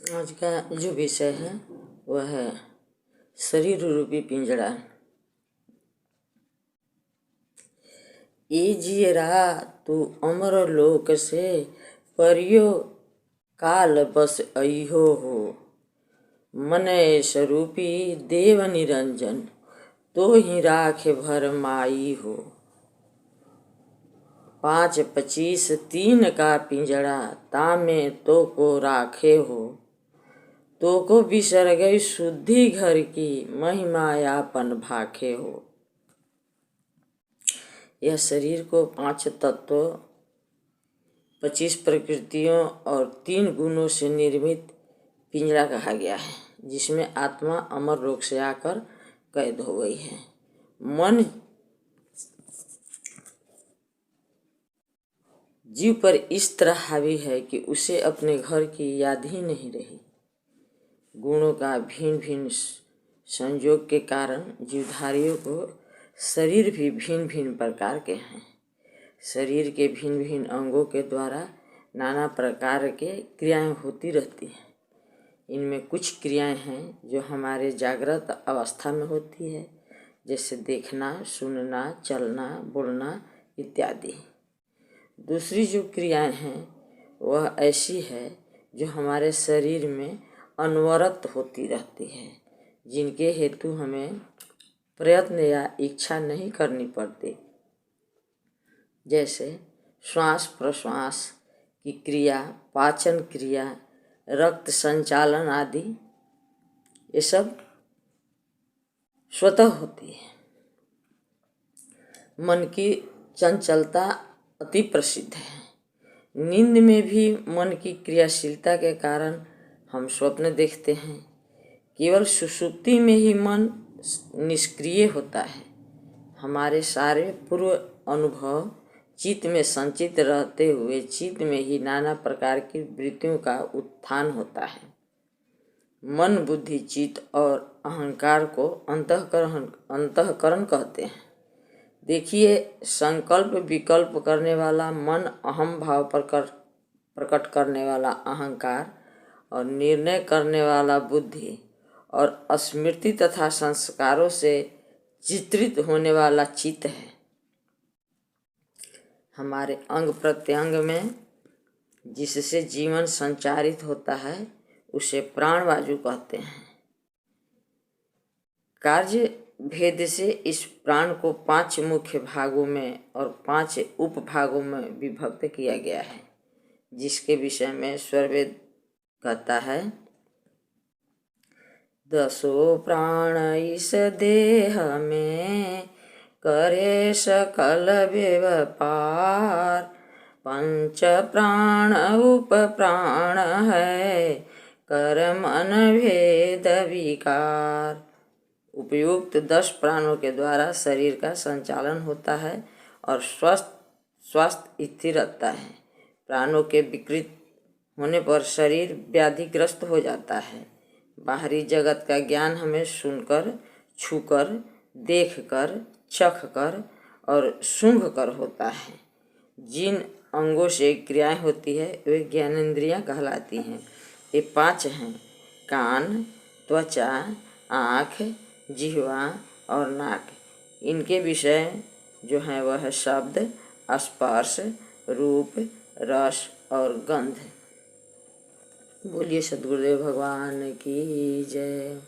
आज का जो विषय है वह है शरीर रूपी पिंजड़ा। ए जियरा तू अमर लोक से परियो काल बस अइहो हो। मनय स्वरूपी देव निरंजन तो ही राखे भर माई हो। 5-25 3 का पिंजड़ा तामे तो को राखे हो। तो को बिसर गई शुद्धि घर की महिमा यापन भाखे हो। यह शरीर को 5 तत्वों 25 प्रकृतियों और 3 गुणों से निर्मित पिंजड़ा कहा गया है, जिसमें आत्मा अमर रोग से आकर कैद हो गई है। मन जीव पर इस तरह हावी है कि उसे अपने घर की याद ही नहीं रही। गुणों का भिन्न भिन्न संयोग के कारण जीवधारियों को शरीर भी भिन्न भिन्न प्रकार के हैं। शरीर के भिन्न भिन्न अंगों के द्वारा नाना प्रकार के क्रियाएं होती रहती हैं। इनमें कुछ क्रियाएं हैं जो हमारे जागृत अवस्था में होती है, जैसे देखना, सुनना, चलना, बोलना इत्यादि। दूसरी जो क्रियाएं हैं वह ऐसी है जो हमारे शरीर में अनवरत होती रहती है, जिनके हेतु हमें प्रयत्न या इच्छा नहीं करनी पड़ती, जैसे श्वास प्रश्वास की क्रिया, पाचन क्रिया, रक्त संचालन आदि। ये सब स्वतः होती है। मन की चंचलता अति प्रसिद्ध है। नींद में भी मन की क्रियाशीलता के कारण हम स्वप्न देखते हैं। केवल सुषुप्ति में ही मन निष्क्रिय होता है। हमारे सारे पूर्व अनुभव चित्त में संचित रहते हुए चित्त में ही नाना प्रकार की वृत्तियों का उत्थान होता है। मन, बुद्धि, चित्त और अहंकार को अंतःकरण कहते हैं। देखिए, संकल्प विकल्प करने वाला मन, अहम भाव प्रकट करने वाला अहंकार और निर्णय करने वाला बुद्धि और स्मृति तथा संस्कारों से चित्रित होने वाला चित्त है। हमारे अंग प्रत्यंग में जिससे जीवन संचारित होता है उसे प्राणवायु कहते हैं। कार्य भेद से इस प्राण को 5 मुख्य भागों में और 5 उपभागों में विभक्त किया गया है, जिसके विषय में स्वरवेद कहता है, 10 प्राण इस देह में करे सकल व्यापार। 5 प्राण उप प्राण है कर मन भेद विकार। उपयुक्त 10 प्राणों के द्वारा शरीर का संचालन होता है और स्वास्थ्य स्थिर रहता है। प्राणों के विकृत होने पर शरीर व्याधिग्रस्त हो जाता है। बाहरी जगत का ज्ञान हमें सुनकर, छूकर, देखकर, चखकर और सूंघकर होता है। जिन अंगों से क्रियाएं होती है वे ज्ञानेंद्रियां कहलाती हैं। ये 5 हैं: कान, त्वचा, आँख, जिह्वा और नाक। इनके विषय जो हैं वह है शब्द, स्पर्श, रूप, रस और गंध। बोलिए सद्गुरुदेव भगवान की जय।